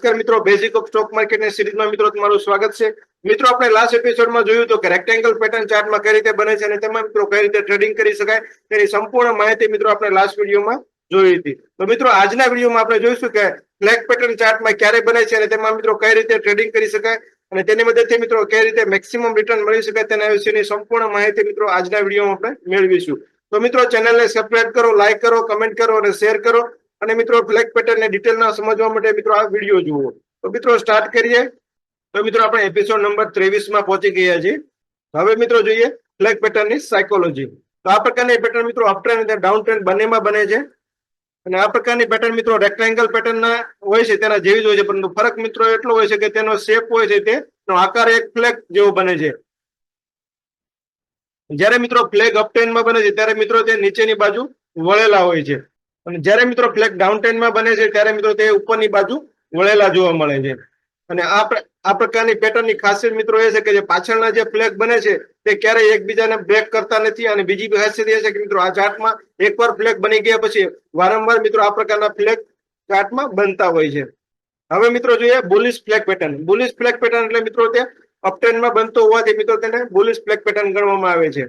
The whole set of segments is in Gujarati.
નમસ્કાર મિત્રો, બેઝિક ઓફ સ્ટોક માર્કેટની સિરીઝમાં મિત્રો તમારું સ્વાગત છે. મિત્રો આપણે લાસ્ટ એપિસોડમાં જોયું હતું કે રેક્ટેંગલ પેટર્ન ચાર્ટમાં કઈ રીતે બને છે અને તેમાં મિત્રો કઈ રીતે ટ્રેડિંગ કરી શકાય તેની સંપૂર્ણ માહિતી મિત્રો આપણે લાસ્ટ વિડીયોમાં જોઈ હતી. તો મિત્રો આજના વિડીયોમાં આપણે જોઈશું કે ફ્લેગ પેટર્ન ચાર્ટમાં ક્યારે બને છે અને તેમાં મિત્રો કઈ રીતે ટ્રેડિંગ કરી શકાય અને તેની મદદથી મિત્રો કઈ રીતે મેક્સિમમ રિટર્ન મળી શકાય તેના વિશેની સંપૂર્ણ માહિતી મિત્રો આજના વિડીયોમાં આપણે મેળવીશું. તો મિત્રો ચેનલને સબસ્ક્રાઇબ કરો, લાઈક કરો, કમેન્ટ કરો અને શેર કરો. અને મિત્રો ફ્લેગ પેટર્નને ડિટેલમાં સમજવા માટે મિત્રો આ વિડીયો જુઓ. તો મિત્રો સ્ટાર્ટ કરીએ. તો મિત્રો આપણે એપિસોડ નંબર 23 માં પહોંચી ગયા છીએ. હવે મિત્રો જોઈએ ફ્લેગ પેટર્નની સાયકોલોજી. તો આ પ્રકારની પેટર્ન મિત્રો અપ ટ્રેન્ડ અને ડાઉન ટ્રેન્ડ બંનેમાં બને છે. અને આ પ્રકારની પેટર્ન મિત્રો રેક્ટેંગલ પેટર્નના હોય છે તેના જેવી જ હોય છે, પરંતુ ફરક મિત્રો એટલો હોય છે કે તેનો શેપ હોય છે તેનો આકાર એક ફ્લેગ જેવો બને છે. જ્યારે મિત્રો ફ્લેગ અપ ટ્રેન્ડમાં બને છે ત્યારે મિત્રો તે નીચેની બાજુ વળેલા હોય છે, અને જ્યારે મિત્રો ફ્લેગ ડાઉન ટ્રેન્ડમાં બને છે ત્યારે મિત્રો તે ઉપરની બાજુ વળેલા જોવા મળે છે. અને આ પ્રકારની પેટર્નની ખાસિયત મિત્રો એ છે કે જે પાછળના જે ફ્લેગ બને છે તે ક્યારેય એકબીજાને બ્રેક કરતા નથી. અને બીજી ખાસિયત એ છે કે મિત્રો આ ચાર્ટમાં એકવાર ફ્લેગ બની ગયા પછી વારંવાર મિત્રો આ પ્રકારના ફ્લેગ ચાર્ટમાં બનતા હોય છે. હવે મિત્રો જોઈએ bullish flag pattern. Bullish flag pattern એટલે મિત્રો તે અપટ્રેન્ડમાં બનતો હોવાથી મિત્રો તેને બુલિશ ફ્લેગ પેટર્ન ગણવામાં આવે છે.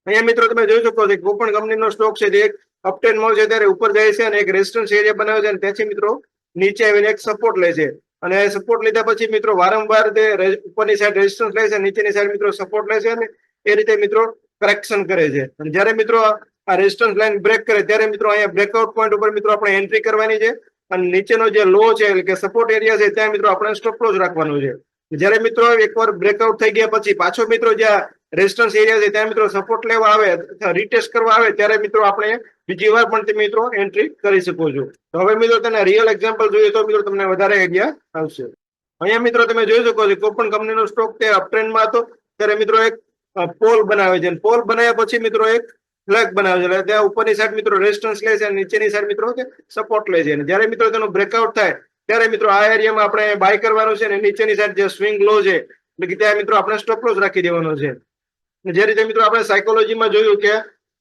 અહીંયા મિત્રો તમે જોઈ શકો છો કે કોઈ પણ કંપનીનો સ્ટોક છે જે એક અપટ્રેન્ડમાં છે ત્યારે ઉપર જાય છે અને એક રેઝિસ્ટન્સ એરિયા બનાવે છે અને ત્યાંથી મિત્રો નીચે આવીને એક સપોર્ટ લે છે. અને સપોર્ટ લીધા પછી મિત્રો વારંવાર તે ઉપરની સાઈડ રેઝિસ્ટન્સ લે છે, નીચેની સાઈડ મિત્રો સપોર્ટ લે છે અને એ રીતે મિત્રો કરેક્શન કરે છે. અને જ્યારે મિત્રો આ રેઝિસ્ટન્સ લાઈન બ્રેક કરે ત્યારે મિત્રો અહીંયા બ્રેકઆઉટ પોઈન્ટ ઉપર મિત્રો આપણે એન્ટ્રી કરવાની છે. અને નીચેનો જે લો છે એટલે કે સપોર્ટ એરિયા છે ત્યાં મિત્રો આપણે સ્ટોપ લોસ રાખવાનું છે. જ્યારે મિત્રો એકવાર બ્રેકઆઉટ થઈ ગયા પછી પાછો મિત્રો જ્યાં રેઝિસ્ટન્સ એરિયા છે ત્યાં મિત્રો સપોર્ટ લેવા આવે અથવા રીટેસ્ટ કરવા આવે ત્યારે મિત્રો આપણે બીજી વાર પણ તમે મિત્રો એન્ટ્રી કરી શકો છો. તો હવે મિત્રો તેને રિયલ એક્ઝામ્પલ જોઈએ તો મિત્રો તમને વધારે આઈડિયા આવશે. અહીંયા મિત્રો તમે જોઈ શકો છો કોઈ પણ કંપનીનો સ્ટોક તે અપટ્રેન્ડમાં હતો ત્યારે મિત્રો એક પોલ બનાવે છે. પોલ બનાવ્યા પછી મિત્રો એક ફ્લેગ બનાવે છે, એટલે ત્યાં ઉપરની સાઈડ મિત્રો રેઝિસ્ટન્સ લે છે અને નીચેની સાઈડ મિત્રો સપોર્ટ લે છે. અને જ્યારે મિત્રો તેનું બ્રેકઆઉટ થાય ત્યારે મિત્રો આ એરિયામાં આપણે બાય કરવાનું છે અને નીચેની સાઈડ જે સ્વિંગ લો છે એટલે કે ત્યાં મિત્રો આપણે સ્ટોપ લોસ રાખી દેવાનો છે. જે રીતે મિત્રો આપણે સાયકોલોજીમાં જોયું કે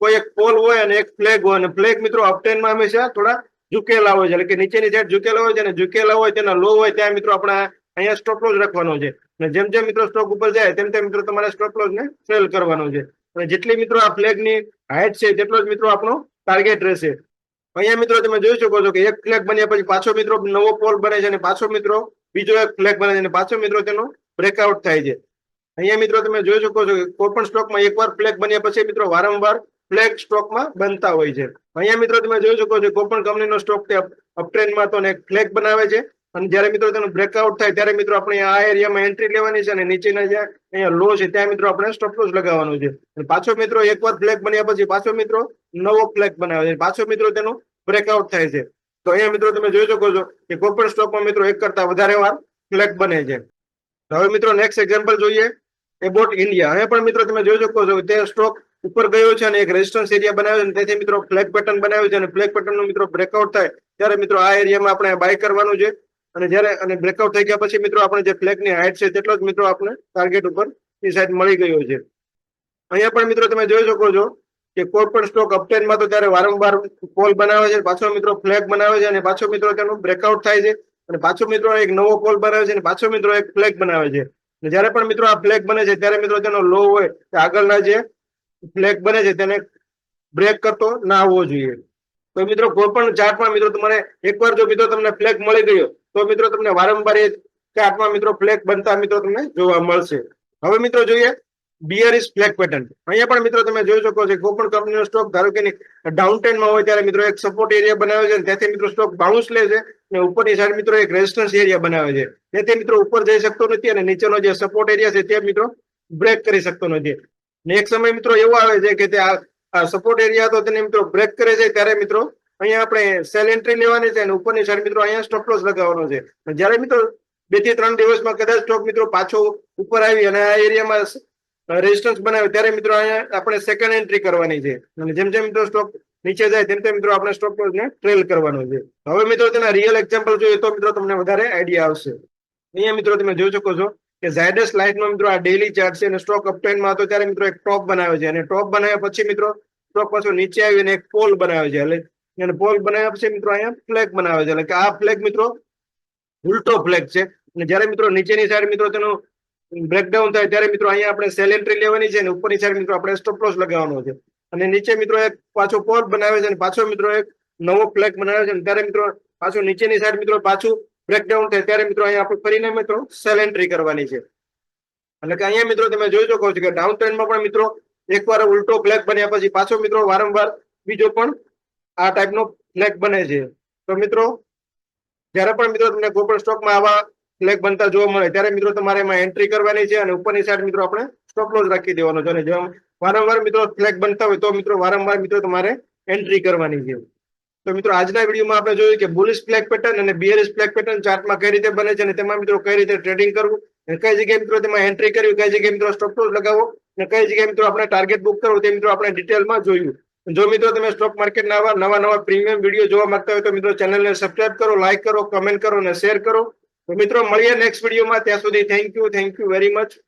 કોઈ એક પોલ હોય અને એક ફ્લેગ હોય, અને ફ્લેગ મિત્રો અપટ્રેન્ડમાં હંમેશા થોડા ઝુકેલા હોય છે, એટલે કે નીચેની સાઈડ ઝુકેલા હોય છે અને ઝુકેલા હોય તેના લો હોય ત્યાં મિત્રો આપણે અહીંયા સ્ટોપ લોસ રાખવાનો છે. અને જેમ જેમ મિત્રો સ્ટોક ઉપર જાય તેમ તેમ મિત્રો તમારે સ્ટોપ લોસ ને ફેલ કરવાનો છે. અને જેટલી મિત્રો આ ફ્લેગની હાઈટ છે તેટલો જ મિત્રો આપણો ટાર્ગેટ રહેશે. અહીંયા મિત્રો તમે જોઈ શકો છો કે એક ફ્લેગ બન્યા પછી પાછો મિત્રો નવો પોલ બને છે અને પાછો મિત્રો બીજો એક ફ્લેગ બને છે અને પાછો મિત્રો તેનો બ્રેકઆઉટ થાય છે. અહીંયા મિત્રો તમે જોઈ શકો છો કે કોઈ પણ સ્ટોકમાં એકવાર ફ્લેગ બન્યા પછી મિત્રો વારંવાર ફ્લેગ સ્ટોકમાં બનતા હોય છે. અહીંયા મિત્રો તમે જોઈ શકો છો કોઈ પણ કંપનીનો સ્ટોક તે અપટ્રેન્ડમાં તો એક ફ્લેગ બનાવે છે, અને જ્યારે મિત્રો તેનું બ્રેકઆઉટ થાય ત્યારે મિત્રો આપણે આ એરિયામાં એન્ટ્રી લેવાની છે અને નીચેના જ્યાં અહીંયા લો છે ત્યાં મિત્રો આપણે સ્ટોપ લોસ લગાવવાનું છે. અને પાછો મિત્રો એકવાર ફ્લેગ બન્યા પછી પાછો મિત્રો નવો ફ્લેગ બનાવે છે, પાછો મિત્રો તેનું બ્રેકઆઉટ થાય છે. તો અહીંયા મિત્રો તમે જોઈ શકો છો કે કોઈ પણ સ્ટોકમાં મિત્રો એક કરતા વધારે વાર ફ્લેગ બને છે. હવે મિત્રો નેક્સ્ટ એક્ઝામ્પલ જોઈએ એબોટ ઇન્ડિયા. અહીંયા પણ મિત્રો તમે જોઈ શકો છો તે સ્ટોક ઉપર ગયો છે અને એક રેઝિસ્ટન્સ એરિયા બનાવ્યો છે, તેથી મિત્રો ફ્લેગ પેટર્ન બનાવ્યું છે. અને ફ્લેગ પેટર્નનો મિત્રો બ્રેકઆઉટ થાય ત્યારે મિત્રો આ એરિયામાં આપણે બાય કરવાનું છે. અને જ્યારે બ્રેકઆઉટ થઈ ગયા પછી મિત્રો આપણે જે ફ્લેગની હાઈટ છે તેટલો જ મિત્રો આપણે ટાર્ગેટ ઉપર ની સાઈડ મળી ગયો છે. અહીંયા પણ મિત્રો તમે જોઈ શકો છો કે કોઈ પણ સ્ટોક અપટ્રેન્ડમાં તો ત્યારે વારંવાર પોલ બનાવે છે, પાછો મિત્રો ફ્લેગ બનાવે છે અને પાછો મિત્રો તેનું બ્રેકઆઉટ થાય છે અને પાછો મિત્રો એક નવો પોલ બનાવે છે અને પાછો મિત્રો એક ફ્લેગ બનાવે છે. જ્યારે પણ મિત્રો આ ફ્લેગ બને છે ત્યારે મિત્રો તેનો લો હોય તે આગળના જે ફ્લેગ બને છે તેને બ્રેક કરતો ના આવવો જોઈએ. તો મિત્રો કોઈ પણ ચાર્ટમાં મિત્રો તમારે એકવાર જો મિત્રો તમને ફ્લેગ મળી ગયો તો મિત્રો તમને વારંવાર એ ચાર્ટમાં મિત્રો ફ્લેગ બનતા મિત્રો તમને જોવા મળશે. હવે મિત્રો જોઈએ બિયરિશ ફ્લેગ પેટર્ન. અહીંયા પણ મિત્રો તમે જોઈ શકો છો કોઈ પણ કંપનીનો સ્ટોક ધારો કે ડાઉન ટ્રેન્ડમાં હોય ત્યારે મિત્રો એક સપોર્ટ એરિયા બનાવે છે, ત્યાંથી મિત્રો સ્ટોક બાઉન્સ લે છે અને ઉપરની સાઈડ મિત્રો એક રેઝિસ્ટન્સ એરિયા બનાવે છે, તેથી મિત્રો ઉપર જઈ શકતો નથી અને નીચેનો જે સપોર્ટ એરિયા છે તે મિત્રો બ્રેક કરી શકતો નથી. ને એક સમય મિત્રો એવો આવે છે કે તે આ સપોર્ટ એરિયા તો તેને મિત્રો બ્રેક કરે છે ત્યારે મિત્રો અહીંયા આપણે સેલ એન્ટ્રી લેવાની છે અને ઉપરની સાઈડ મિત્રો અહીંયા સ્ટોપ લોસ લગાવવાનો છે. જ્યારે મિત્રો 2 થી 3 દિવસમાં કદાચ સ્ટોક મિત્રો પાછો ઉપર આવી અને આ એરિયામાં રેઝિસ્ટન્સ બનાવે ત્યારે મિત્રો અહીંયા આપણે સેકન્ડ એન્ટ્રી કરવાની છે. અને જેમ જેમ મિત્રો સ્ટોક નીચે જાય તેમ તેમ મિત્રો આપણે સ્ટોપ લોસ ને ટ્રેલ કરવાનો છે. હવે મિત્રો તેના રિયલ એક્ઝામ્પલ જોઈએ તો મિત્રો તમને વધારે આઈડિયા આવશે. અહીંયા મિત્રો તમે જોઈ શકો છો કે ઝાયડસ લાઇટમાં મિત્રો આ ડેઇલી ચાર્ટ છે અને સ્ટોક અપટ્રેન્ડમાં હતો ત્યારે મિત્રો એક ટોપ બનાવે છે અને ટોપ બનાવ્યા પછી મિત્રો સ્ટોક પાછો નીચે આવીને એક પોલ બનાવે છે, એટલે પોલ બનાવ્યા પછી મિત્રો અહીંયા ફ્લેગ બનાવે છે. એટલે કે આ ફ્લેગ મિત્રો ઉલટો ફ્લેગ છે. અને જ્યારે મિત્રો નીચેની સાઈડ મિત્રો તેનો બ્રેકડાઉન થાય ત્યારે મિત્રો અહીંયા આપણે સેલ એન્ટ્રી લેવાની છે અને ઉપરની સાઈડ મિત્રો આપણે સ્ટોપ લોસ લગાવવાનો છે. અને નીચે મિત્રો એક પાછો પોલ બનાવે છે અને પાછો મિત્રો એક નવો ફ્લેગ બનાવે છે. ત્યારે મિત્રો પાછું નીચેની સાઈડ મિત્રો પાછું બ્રેકડાઉન થાય ત્યારે મિત્રો અહીંયા આપણે ફરીને મિત્રો સેલ એન્ટ્રી કરવાની છે. એટલે કે અહીંયા મિત્રો તમે જોઈ શકો છો કે ડાઉન ટ્રેન્ડમાં પણ મિત્રો એકવાર ઉલટો ફ્લેગ બન્યા પછી પાછો મિત્રો વારંવાર બીજો પણ આ ટાઈપનો ફ્લેગ બને છે. તો મિત્રો જ્યારે પણ મિત્રો તમને કોઈ પણ સ્ટોકમાં આવા ફ્લેગ બનતા જોવા મળે ત્યારે મિત્રો તમારે એમાં એન્ટ્રી કરવાની છે અને ઉપરની સાઈડ મિત્રો આપણે સ્ટોપ લોસ રાખી દેવાનો છે. અને જો વારંવાર મિત્રો ફ્લેગ બનતા હોય તો મિત્રો વારંવાર મિત્રો તમારે એન્ટ્રી કરવાની છે. તો મિત્રો આજના વિડીયોમાં આપણે જોયું કે બુલિશ ફ્લેગ પેટર્ન અને બિયરિશ ફ્લેગ પેટર્ન ચાર્ટમાં કઈ રીતે બને છે અને તેમાં મિત્રો કઈ રીતે ટ્રેડિંગ કરવું અને કઈ જગ્યાએ મિત્રો તેમાં એન્ટ્રી કરવી, કઈ જગ્યાએ મિત્રો સ્ટોપ લોસ લગાવવો અને કઈ જગ્યાએ મિત્રો આપણે ટાર્ગેટ બુક કરવું તે મિત્રો આપણે ડિટેલમાં જોયું. જો મિત્રો તમે સ્ટોક માર્કેટના નવા પ્રીમિયમ વિડીયો જોવા માંગતા હોય તો મિત્રો ચેનલને સબસ્ક્રાઇબ કરો, લાઈક કરો, કમેન્ટ કરો અને શેર કરો. તો મિત્રો મળીએ નેક્સ્ટ વિડીયોમાં. ત્યાં સુધી થેન્ક યુ વેરી મચ.